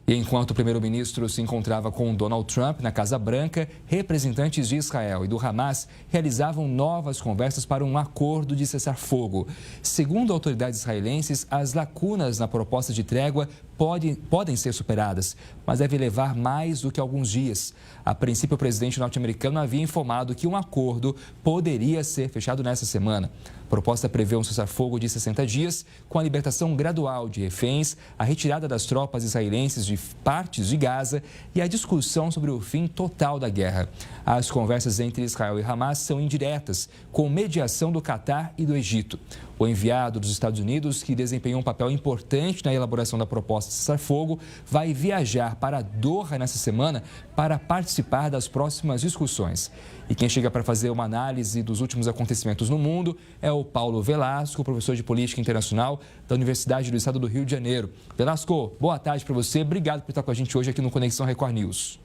E enquanto o primeiro-ministro se encontrava com Donald Trump na Casa Branca, representantes de Israel e do Hamas realizavam novas conversas para um acordo de cessar-fogo. Segundo autoridades israelenses, as lacunas na proposta de trégua podem ser superadas, mas deve levar mais do que alguns dias. A princípio, o presidente norte-americano havia informado que um acordo poderia ser fechado nesta semana. A proposta prevê um cessar-fogo de 60 dias, com a libertação gradual de reféns, a retirada das tropas israelenses de partes de Gaza e a discussão sobre o fim total da guerra. As conversas entre Israel e Hamas são indiretas, com mediação do Catar e do Egito. O enviado dos Estados Unidos, que desempenhou um papel importante na elaboração da proposta de cessar-fogo, vai viajar para Doha nesta semana para participar das próximas discussões. E quem chega para fazer uma análise dos últimos acontecimentos no mundo é o Paulo Velasco, professor de Política Internacional da Universidade do Estado do Rio de Janeiro. Velasco, boa tarde para você. Obrigado por estar com a gente hoje aqui no Conexão Record News.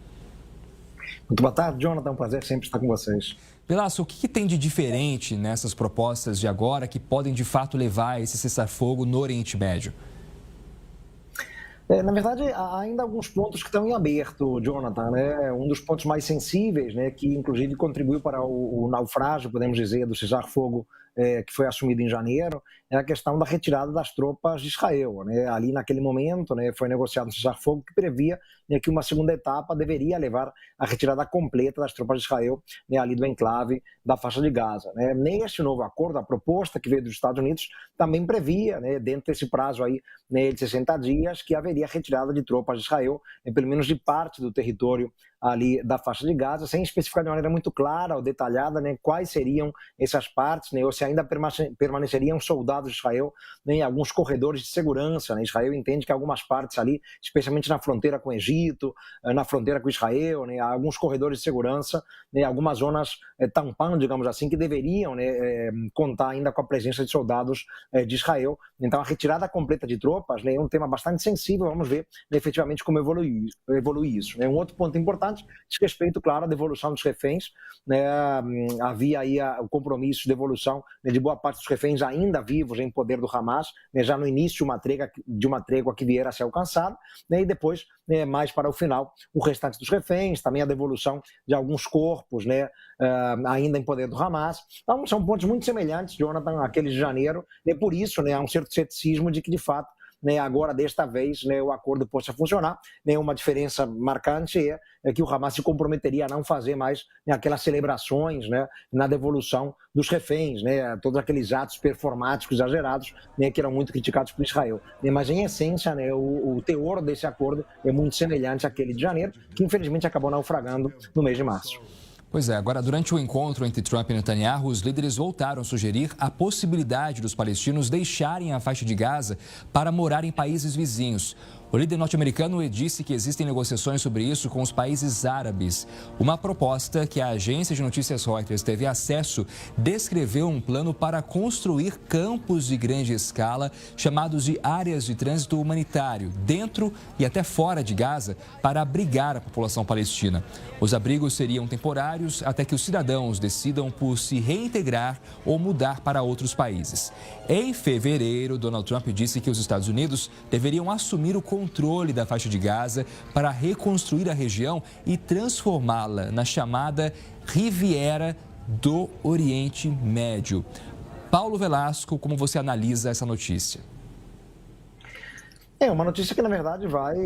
Muito boa tarde, Jonathan. É um prazer sempre estar com vocês. Velasco, o que tem de diferente nessas propostas de agora que podem, de fato, levar a esse cessar-fogo no Oriente Médio? Na verdade, há ainda alguns pontos que estão em aberto, Jonathan, né? Um dos pontos mais sensíveis, né, que inclusive contribuiu para o naufrágio, podemos dizer, do cessar-fogo que foi assumido em janeiro, é a questão da retirada das tropas de Israel, né? Ali naquele momento, né, foi negociado um cessar-fogo que previa, né, que uma segunda etapa deveria levar à retirada completa das tropas de Israel, né, ali do enclave da faixa de Gaza, né? Neste novo acordo, a proposta que veio dos Estados Unidos também previa, né, dentro desse prazo aí, né, de 60 dias, que haveria retirada de tropas de Israel, né, pelo menos de parte do território ali da faixa de Gaza, sem especificar de maneira muito clara ou detalhada, né, quais seriam essas partes, né, ou se ainda permaneceriam soldados de Israel, né, em alguns corredores de segurança, né? Israel entende que algumas partes ali, especialmente na fronteira com o Egito, na fronteira com Israel, né, há alguns corredores de segurança, né, algumas zonas tampão, digamos assim, que deveriam, né, contar ainda com a presença de soldados de Israel. Então, a retirada completa de tropas, né, é um tema bastante sensível, vamos ver, né, efetivamente como evolui isso, né? Um outro ponto importante diz respeito, claro, à devolução dos reféns, né? Havia aí o compromisso de devolução, né, de boa parte dos reféns ainda vivos em poder do Hamas, né, já no início de uma trégua que vier a ser alcançada, né, e depois, né, mais para o final, o restante dos reféns, também a devolução de alguns corpos, né, ainda em poder do Hamas. Então, são pontos muito semelhantes, Jonathan, àqueles de janeiro, e por isso, né, há um certo ceticismo de que, de fato, né, agora, desta vez, né, o acordo possa funcionar. Né, uma diferença marcante é que o Hamas se comprometeria a não fazer mais, né, aquelas celebrações, né, na devolução dos reféns, né, todos aqueles atos performáticos exagerados, né, que eram muito criticados por Israel. Né, mas, em essência, né, o teor desse acordo é muito semelhante àquele de janeiro, que infelizmente acabou naufragando no mês de março. Pois é, agora, durante o encontro entre Trump e Netanyahu, os líderes voltaram a sugerir a possibilidade dos palestinos deixarem a faixa de Gaza para morar em países vizinhos. O líder norte-americano disse que existem negociações sobre isso com os países árabes. Uma proposta que a agência de notícias Reuters teve acesso descreveu um plano para construir campos de grande escala, chamados de áreas de trânsito humanitário, dentro e até fora de Gaza, para abrigar a população palestina. Os abrigos seriam temporários até que os cidadãos decidam por se reintegrar ou mudar para outros países. Em fevereiro, Donald Trump disse que os Estados Unidos deveriam assumir o controle da faixa de Gaza para reconstruir a região e transformá-la na chamada Riviera do Oriente Médio. Paulo Velasco, como você analisa essa notícia? É uma notícia que, na verdade, vai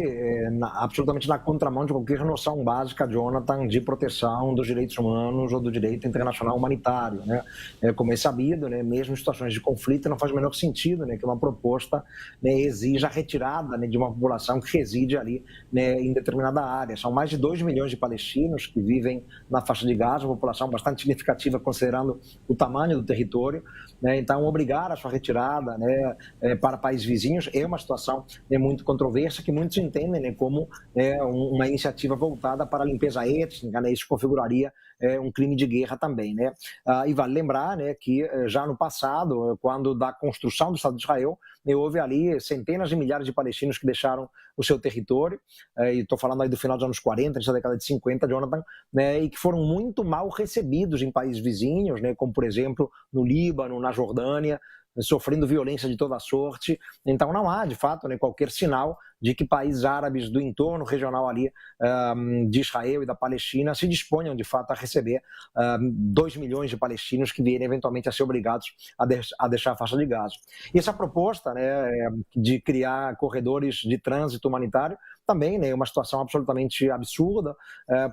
absolutamente na contramão de qualquer noção básica, Jonathan, de proteção dos direitos humanos ou do direito internacional humanitário, né? Como é sabido, né, mesmo em situações de conflito, não faz o menor sentido, né, que uma proposta, né, exija a retirada, né, de uma população que reside ali, né, em determinada área. São mais de 2 milhões de palestinos que vivem na faixa de Gaza, uma população bastante significativa considerando o tamanho do território, né? Então, obrigar a sua retirada, né, para países vizinhos é uma situação muito controversa, que muitos entendem, né, como uma iniciativa voltada para a limpeza étnica, né? Isso configuraria um crime de guerra também, né? E vale lembrar, né, que já no passado, quando da construção do Estado de Israel, né, houve ali centenas de milhares de palestinos que deixaram o seu território, e estou falando aí do final dos anos 40, da década de 50, Jonathan, né, e que foram muito mal recebidos em países vizinhos, né, como por exemplo no Líbano, na Jordânia, sofrendo violência de toda sorte. Então não há, de fato, né, qualquer sinal de que países árabes do entorno regional ali de Israel e da Palestina se disponham de fato a receber 2 milhões de palestinos que vierem eventualmente a ser obrigados a deixar a faixa de Gaza. E essa proposta, né, de criar corredores de trânsito humanitário também, né, uma situação absolutamente absurda,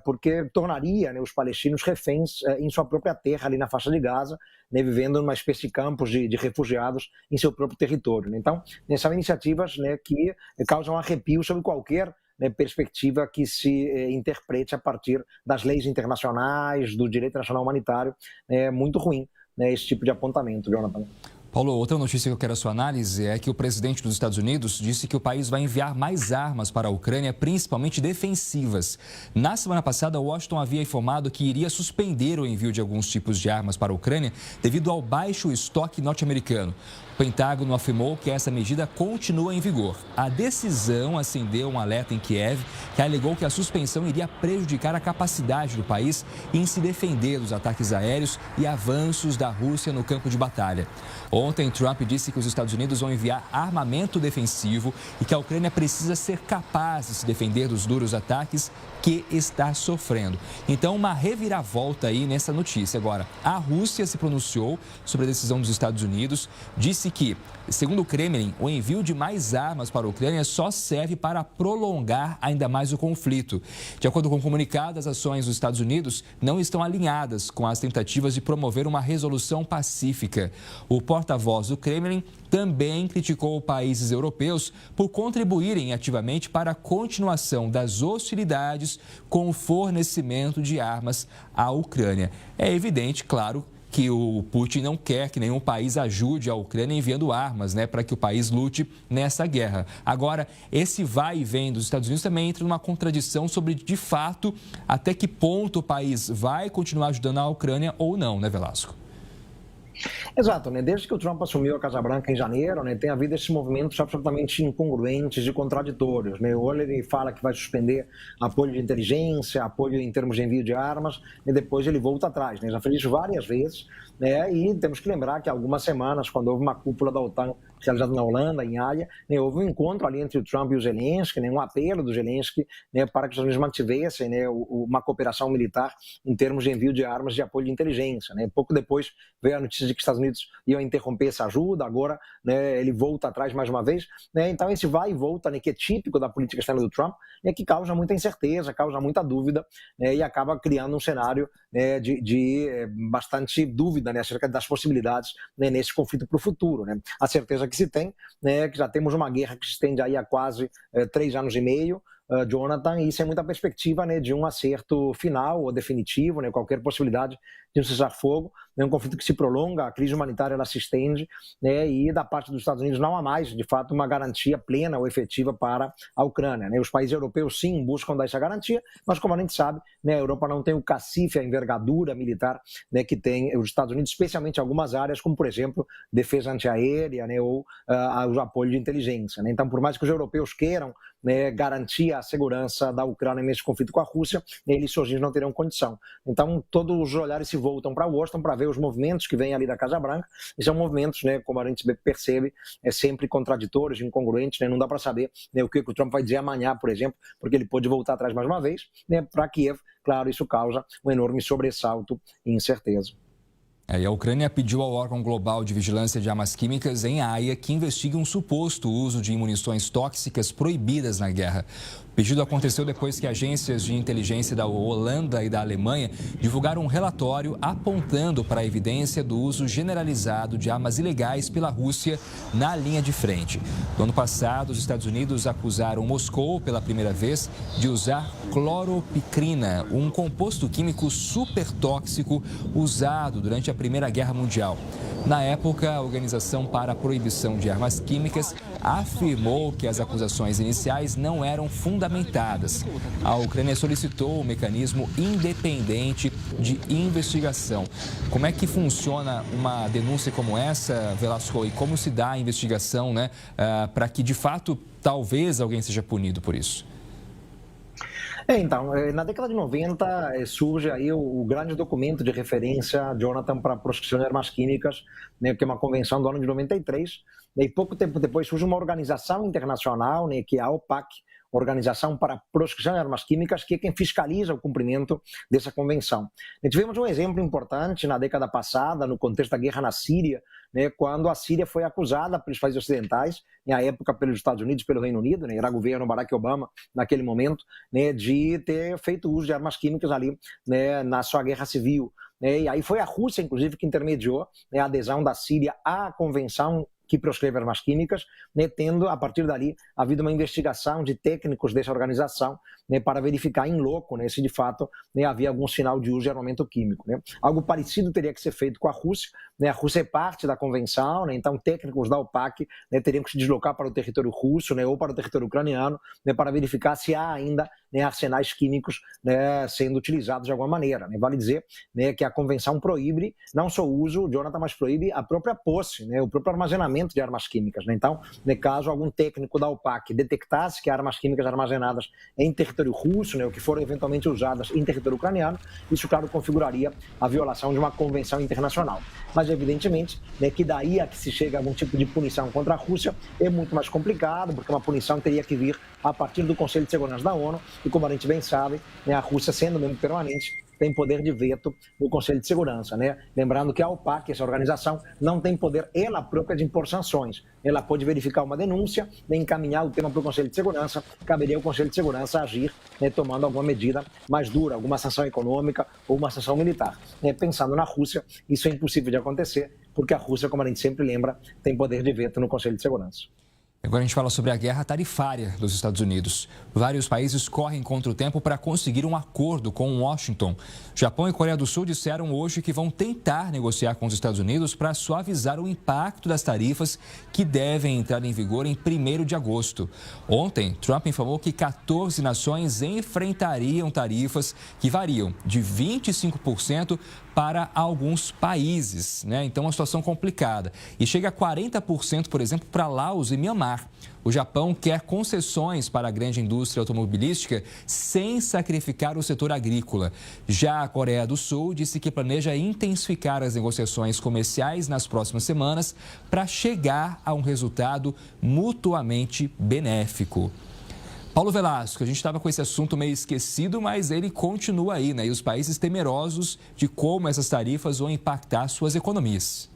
porque tornaria, né, os palestinos reféns em sua própria terra, ali na faixa de Gaza, né, vivendo numa espécie de campos de refugiados em seu próprio território. Então, são iniciativas, né, que causam arrepio sobre qualquer, né, perspectiva que se interprete a partir das leis internacionais, do direito nacional humanitário. É muito ruim, né, esse tipo de apontamento, Jonathan. Paulo, outra notícia que eu quero a sua análise é que o presidente dos Estados Unidos disse que o país vai enviar mais armas para a Ucrânia, principalmente defensivas. Na semana passada, Washington havia informado que iria suspender o envio de alguns tipos de armas para a Ucrânia devido ao baixo estoque norte-americano. O Pentágono afirmou que essa medida continua em vigor. A decisão acendeu um alerta em Kiev, que alegou que a suspensão iria prejudicar a capacidade do país em se defender dos ataques aéreos e avanços da Rússia no campo de batalha. Ontem, Trump disse que os Estados Unidos vão enviar armamento defensivo e que a Ucrânia precisa ser capaz de se defender dos duros ataques que está sofrendo. Então, uma reviravolta aí nessa notícia. Agora, a Rússia se pronunciou sobre a decisão dos Estados Unidos, disse que, segundo o Kremlin, o envio de mais armas para a Ucrânia só serve para prolongar ainda mais o conflito. De acordo com o comunicado, as ações dos Estados Unidos não estão alinhadas com as tentativas de promover uma resolução pacífica. O porta-voz do Kremlin também criticou países europeus por contribuírem ativamente para a continuação das hostilidades com o fornecimento de armas à Ucrânia. É evidente, claro, que o Putin não quer que nenhum país ajude a Ucrânia enviando armas, né, para que o país lute nessa guerra. Agora, esse vai e vem dos Estados Unidos também entra numa contradição sobre, de fato, até que ponto o país vai continuar ajudando a Ucrânia ou não, né, Velasco? Exato, né? Desde que o Trump assumiu a Casa Branca em janeiro, né, tem havido esses movimentos absolutamente incongruentes e contraditórios, né? Ou ele fala que vai suspender apoio de inteligência, apoio em termos de envio de armas, e depois ele volta atrás, né? Já fez isso várias vezes, né? E temos que lembrar que há algumas semanas, quando houve uma cúpula da OTAN realizada na Holanda, em Haia, né, houve um encontro ali entre o Trump e o Zelensky, né, um apelo do Zelensky, né, para que os Estados Unidos mantivessem, né, uma cooperação militar em termos de envio de armas de apoio de inteligência, né? Pouco depois veio a notícia de que os Estados Unidos iam interromper essa ajuda, agora, né, ele volta atrás mais uma vez, né? Então esse vai e volta, né, que é típico da política externa do Trump, né, que causa muita incerteza, causa muita dúvida, né, e acaba criando um cenário, né, de bastante dúvida, né, acerca das possibilidades, né, nesse conflito para o futuro, né? A certeza que se tem, né, que já temos uma guerra que se estende aí há quase 3 anos e meio, Jonathan, e sem muita perspectiva, né, de um acerto final ou definitivo, né, qualquer possibilidade de um cessar-fogo, né, um conflito que se prolonga, a crise humanitária ela se estende, né, e da parte dos Estados Unidos não há mais, de fato, uma garantia plena ou efetiva para a Ucrânia, né? Os países europeus, sim, buscam dar essa garantia, mas como a gente sabe, né, a Europa não tem o cacife, a envergadura militar, né, que tem os Estados Unidos, especialmente em algumas áreas, como, por exemplo, defesa antiaérea, né, ou o apoio de inteligência, né? Então, por mais que os europeus queiram, né, garantir a segurança da Ucrânia nesse conflito com a Rússia, eles sozinhos não terão condição. Então, todos os olhares se voltam para Washington para ver os movimentos que vêm ali da Casa Branca, e são movimentos, né, como a gente percebe, sempre contraditórios, incongruentes, né? Não dá para saber, né, o que o Trump vai dizer amanhã, por exemplo, porque ele pode voltar atrás mais uma vez, né, para Kiev. Claro, isso causa um enorme sobressalto e incerteza. E a Ucrânia pediu ao órgão global de vigilância de armas químicas em Haia que investigue um suposto uso de munições tóxicas proibidas na guerra. O pedido aconteceu depois que agências de inteligência da Holanda e da Alemanha divulgaram um relatório apontando para a evidência do uso generalizado de armas ilegais pela Rússia na linha de frente. No ano passado, os Estados Unidos acusaram Moscou pela primeira vez de usar cloropicrina, um composto químico super tóxico usado durante a Primeira Guerra Mundial. Na época, a Organização para a Proibição de Armas Químicas afirmou que as acusações iniciais não eram fundamentadas. A Ucrânia solicitou um mecanismo independente de investigação. Como é que funciona uma denúncia como essa, Velasco, e como se dá a investigação, né, para que, de fato, talvez alguém seja punido por isso? Então, na década de 90 surge aí o grande documento de referência, Jonathan, para a proscrição de armas químicas, né, que é uma convenção do ano de 93, E pouco tempo depois surge uma organização internacional, né, que é a OPAC, Organização para a Proscrição de Armas Químicas, que é quem fiscaliza o cumprimento dessa convenção. E tivemos um exemplo importante na década passada, no contexto da guerra na Síria, né, quando a Síria foi acusada pelos países ocidentais, na época pelos Estados Unidos e pelo Reino Unido, né, era governo Barack Obama naquele momento, né, de ter feito uso de armas químicas ali, né, na sua guerra civil. Né, e aí foi a Rússia, inclusive, que intermediou, né, a adesão da Síria à convenção que proscreve armas químicas, né, tendo, a partir dali, havido uma investigação de técnicos dessa organização, né, para verificar em loco, né, se de fato, né, havia algum sinal de uso de armamento químico. Né. Algo parecido teria que ser feito com a Rússia. Né, a Rússia é parte da convenção, né, então técnicos da OPAC, né, teriam que se deslocar para o território russo, né, ou para o território ucraniano, né, para verificar se há ainda, né, arsenais químicos, né, sendo utilizados de alguma maneira. Né. Vale dizer, né, que a convenção proíbe não só o uso, Jonathan, mas proíbe a própria posse, né, o próprio armazenamento de armas químicas. Né. Então, no caso algum técnico da OPAC detectasse que há armas químicas armazenadas em território russo, né, ou que foram eventualmente usadas em território ucraniano, isso, claro, configuraria a violação de uma convenção internacional. Mas, evidentemente, né, que daí a que se chega a algum tipo de punição contra a Rússia é muito mais complicado, porque uma punição teria que vir a partir do Conselho de Segurança da ONU, e como a gente bem sabe, né, a Rússia, sendo membro permanente, tem poder de veto no Conselho de Segurança. Né? Lembrando que a OPAC, essa organização, não tem poder ela própria de impor sanções. Ela pode verificar uma denúncia, né, encaminhar o tema para o Conselho de Segurança, caberia ao Conselho de Segurança agir, né, tomando alguma medida mais dura, alguma sanção econômica ou uma sanção militar. Pensando na Rússia, isso é impossível de acontecer, porque a Rússia, como a gente sempre lembra, tem poder de veto no Conselho de Segurança. Agora a gente fala sobre a guerra tarifária dos Estados Unidos. Vários países correm contra o tempo para conseguir um acordo com Washington. Japão e Coreia do Sul disseram hoje que vão tentar negociar com os Estados Unidos para suavizar o impacto das tarifas que devem entrar em vigor em 1º de agosto. Ontem, Trump informou que 14 nações enfrentariam tarifas que variam de 25% para alguns países, né? Então, uma situação complicada. E chega a 40%, por exemplo, para Laos e Mianmar. O Japão quer concessões para a grande indústria automobilística sem sacrificar o setor agrícola. Já a Coreia do Sul disse que planeja intensificar as negociações comerciais nas próximas semanas para chegar a um resultado mutuamente benéfico. Paulo Velasco, a gente estava com esse assunto meio esquecido, mas ele continua aí, né? E os países temerosos de como essas tarifas vão impactar suas economias.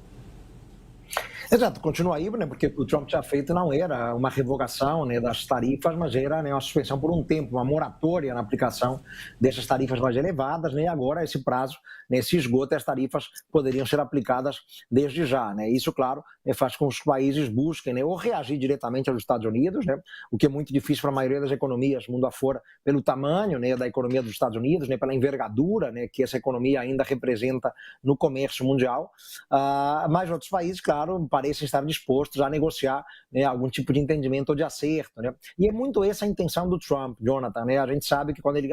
Exato, continua aí, né, porque o que o Trump tinha feito não era uma revogação, né, das tarifas, mas era, né, uma suspensão por um tempo, uma moratória na aplicação dessas tarifas mais elevadas, né, e agora esse prazo, né, se esgota e as tarifas poderiam ser aplicadas desde já. Né. Isso, claro, né, faz com que os países busquem, né, ou reagir diretamente aos Estados Unidos, né, o que é muito difícil para a maioria das economias mundo afora, pelo tamanho, né, da economia dos Estados Unidos, né, pela envergadura, né, que essa economia ainda representa no comércio mundial, mas outros países, claro, parecem estar dispostos a negociar, né, algum tipo de entendimento ou de acerto. Né? E é muito essa a intenção do Trump, Jonathan. Né? A gente sabe que quando ele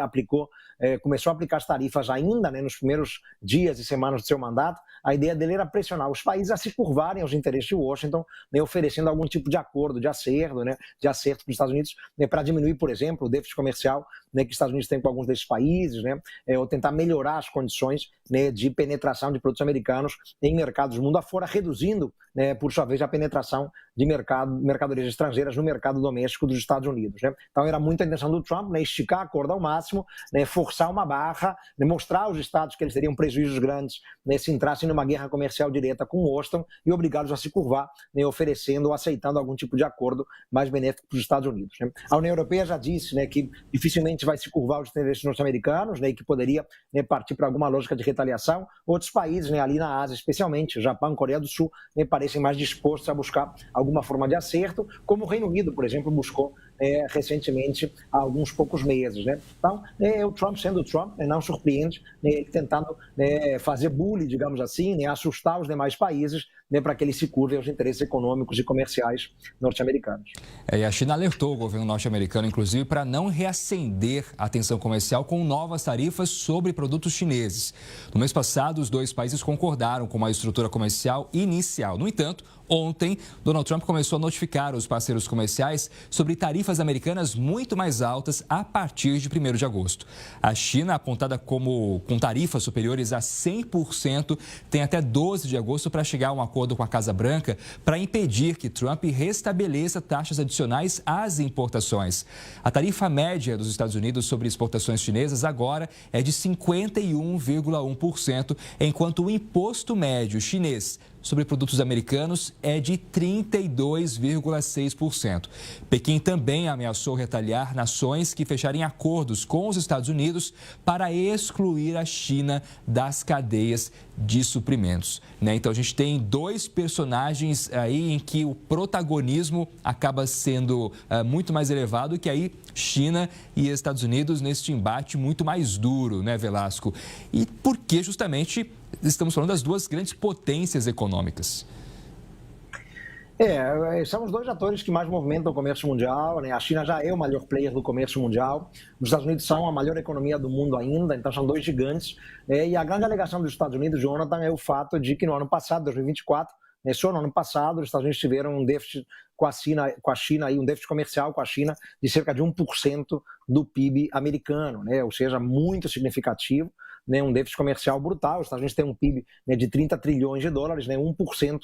começou a aplicar as tarifas ainda, né, nos primeiros dias e semanas do seu mandato, a ideia dele era pressionar os países a se curvarem aos interesses de Washington, né, oferecendo algum tipo de acordo, de acerto, né, para os Estados Unidos, né, para diminuir, por exemplo, o déficit comercial, né, que os Estados Unidos têm com alguns desses países, né, ou tentar melhorar as condições, né, de penetração de produtos americanos em mercados mundo afora, reduzindo, né, por sua vez, a penetração de mercadorias estrangeiras no mercado doméstico dos Estados Unidos. Né? Então era muito a intenção do Trump, né, esticar a corda ao máximo, né, forçar uma barra, né, mostrar aos estados que eles teriam prejuízos grandes, né, se entrassem numa guerra comercial direta com Washington e obrigá-los a se curvar, né, oferecendo ou aceitando algum tipo de acordo mais benéfico para os Estados Unidos. Né? A União Europeia já disse, né, que dificilmente vai se curvar aos interesses norte-americanos, né, e que poderia, né, partir para alguma lógica de retaliação. Outros países, né, ali na Ásia especialmente, Japão, Coreia do Sul, né, parecem mais dispostos a buscar alguma forma de acerto, como o Reino Unido, por exemplo, buscou recentemente há alguns poucos meses. Né? Então, o Trump sendo o Trump, não surpreende, né, tentando fazer bullying, digamos assim, né, assustar os demais países, né, para que eles se curvem aos interesses econômicos e comerciais norte-americanos. E a China alertou o governo norte-americano, inclusive, para não reacender a tensão comercial com novas tarifas sobre produtos chineses. No mês passado, os dois países concordaram com uma estrutura comercial inicial. No entanto, ontem, Donald Trump começou a notificar os parceiros comerciais sobre tarifas americanas muito mais altas a partir de 1º de agosto. A China, apontada com tarifas superiores a 100%, tem até 12 de agosto para chegar a um acordo acordo com a Casa Branca para impedir que Trump restabeleça taxas adicionais às importações. A tarifa média dos Estados Unidos sobre exportações chinesas agora é de 51,1%, enquanto o imposto médio chinês sobre produtos americanos é de 32,6%. Pequim também ameaçou retaliar nações que fecharem acordos com os Estados Unidos para excluir a China das cadeias de suprimentos. Então, a gente tem dois personagens aí em que o protagonismo acaba sendo muito mais elevado, que aí China e Estados Unidos neste embate muito mais duro, né, Velasco? E porque justamente estamos falando das duas grandes potências econômicas. São os dois atores que mais movimentam o comércio mundial, né? A China já é o maior player do comércio mundial, os Estados Unidos são a maior economia do mundo ainda, então são dois gigantes. E a grande alegação dos Estados Unidos, Jonathan, é o fato de que no ano passado, 2024, só no ano passado, os Estados Unidos tiveram um déficit com a China um déficit comercial com a China de cerca de 1% do PIB americano, né? Ou seja, muito significativo. Um déficit comercial brutal. Os Estados Unidos têm um PIB de 30 trilhões de dólares, 1%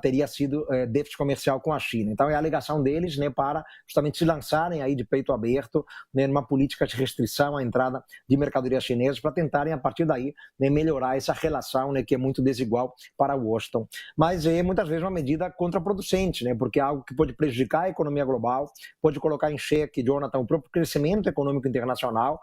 teria sido déficit comercial com a China. Então é a alegação deles para justamente se lançarem aí de peito aberto numa política de restrição à entrada de mercadorias chinesas para tentarem a partir daí melhorar essa relação que é muito desigual para Washington. Mas é muitas vezes uma medida contraproducente, porque é algo que pode prejudicar a economia global, pode colocar em xeque, Jonathan, o próprio crescimento econômico internacional.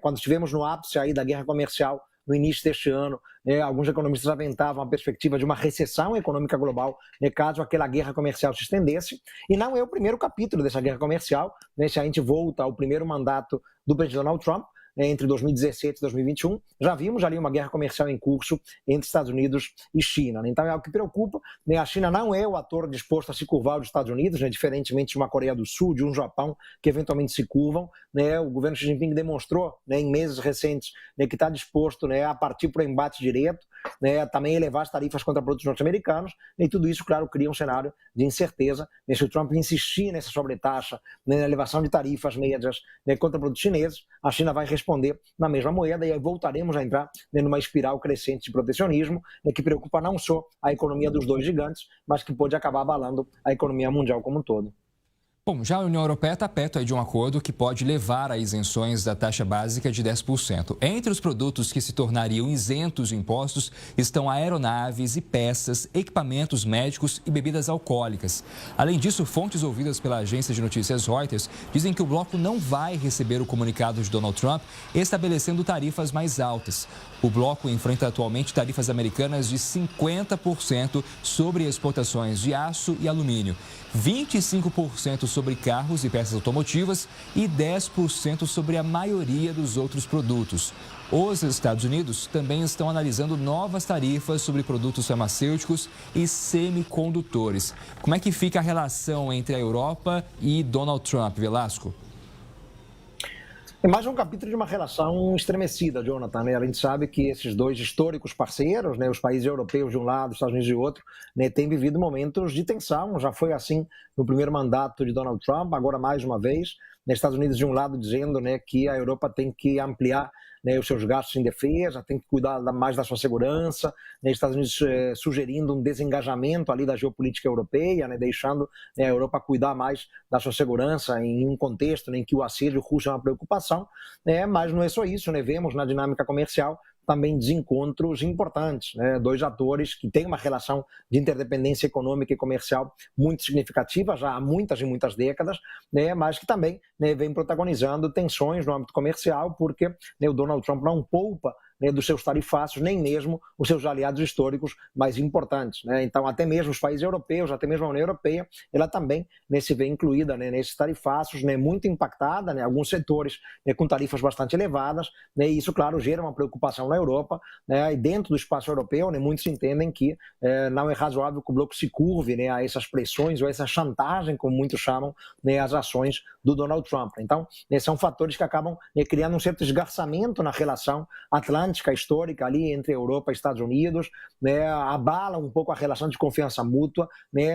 Quando estivemos no ápice aí da guerra comercial no início deste ano, alguns economistas aventavam a perspectiva de uma recessão econômica global, caso aquela guerra comercial se estendesse, e não é o primeiro capítulo dessa guerra comercial, se a gente volta ao primeiro mandato do presidente Donald Trump, entre 2017 e 2021, já vimos ali uma guerra comercial em curso entre Estados Unidos e China. Então é algo que preocupa. A China não é o ator disposto a se curvar aos Estados Unidos, diferentemente de uma Coreia do Sul, de um Japão, que eventualmente se curvam. O governo Xi Jinping demonstrou em meses recentes que está disposto a partir para o embate direto, também elevar as tarifas contra produtos norte-americanos, e tudo isso, claro, cria um cenário de incerteza. Se o Trump insistir nessa sobretaxa, na elevação de tarifas médias contra produtos chineses, a China vai responder na mesma moeda e aí voltaremos a entrar numa espiral crescente de protecionismo que preocupa não só a economia dos dois gigantes, mas que pode acabar abalando a economia mundial como um todo. Bom, já a União Europeia está perto de um acordo que pode levar a isenções da taxa básica de 10%. Entre os produtos que se tornariam isentos de impostos estão aeronaves e peças, equipamentos médicos e bebidas alcoólicas. Além disso, fontes ouvidas pela agência de notícias Reuters dizem que o bloco não vai receber o comunicado de Donald Trump estabelecendo tarifas mais altas. O bloco enfrenta atualmente tarifas americanas de 50% sobre exportações de aço e alumínio, 25% sobre carros e peças automotivas e 10% sobre a maioria dos outros produtos. Os Estados Unidos também estão analisando novas tarifas sobre produtos farmacêuticos e semicondutores. Como é que fica a relação entre a Europa e Donald Trump, Velasco? É mais um capítulo de uma relação estremecida, Jonathan. A gente sabe que esses dois históricos parceiros, os países europeus de um lado, os Estados Unidos de outro, têm vivido momentos de tensão. Já foi assim no primeiro mandato de Donald Trump, agora mais uma vez. Estados Unidos de um lado dizendo que a Europa tem que ampliar os seus gastos em defesa, tem que cuidar mais da sua segurança, Estados Unidos sugerindo um desengajamento ali da geopolítica europeia, deixando a Europa cuidar mais da sua segurança em um contexto em que o assédio russo é uma preocupação, mas não é só isso, vemos na dinâmica comercial também desencontros importantes, dois atores que têm uma relação de interdependência econômica e comercial muito significativa já há muitas e muitas décadas, mas que também vem protagonizando tensões no âmbito comercial, porque o Donald Trump não poupa dos seus tarifácios, nem mesmo os seus aliados históricos mais importantes. Então, até mesmo os países europeus, até mesmo a União Europeia, ela também se vê incluída nesses tarifácios, muito impactada, alguns setores com tarifas bastante elevadas, e isso, claro, gera uma preocupação na Europa, e dentro do espaço europeu, muitos entendem que não é razoável que o bloco se curve a essas pressões ou essa chantagem, como muitos chamam, às ações do Donald Trump. Então, são fatores que acabam criando um certo esgarçamento na relação atlântica histórica ali entre Europa e Estados Unidos, abala um pouco a relação de confiança mútua,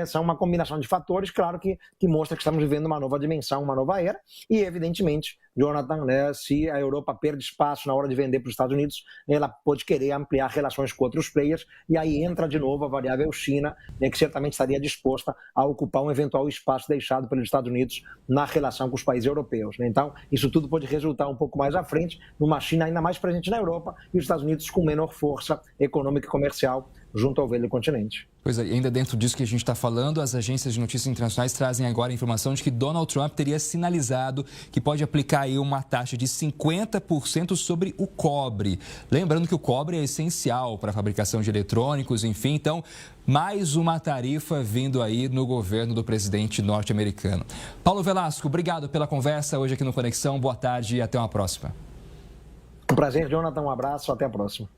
são uma combinação de fatores, claro que mostra que estamos vivendo uma nova dimensão, uma nova era, e evidentemente Jonathan, né, se a Europa perde espaço na hora de vender para os Estados Unidos, ela pode querer ampliar relações com outros players, e aí entra de novo a variável China, né, que certamente estaria disposta a ocupar um eventual espaço deixado pelos Estados Unidos na relação com os países europeus, né? Então, isso tudo pode resultar um pouco mais à frente numa China ainda mais presente na Europa e os Estados Unidos com menor força econômica e comercial junto ao velho continente. Pois é, ainda dentro disso que a gente está falando, as agências de notícias internacionais trazem agora a informação de que Donald Trump teria sinalizado que pode aplicar aí uma taxa de 50% sobre o cobre. Lembrando que o cobre é essencial para a fabricação de eletrônicos, enfim, então mais uma tarifa vindo aí no governo do presidente norte-americano. Paulo Velasco, obrigado pela conversa hoje aqui no Conexão. Boa tarde e até uma próxima. Um prazer, Jonathan. Um abraço. Até a próxima.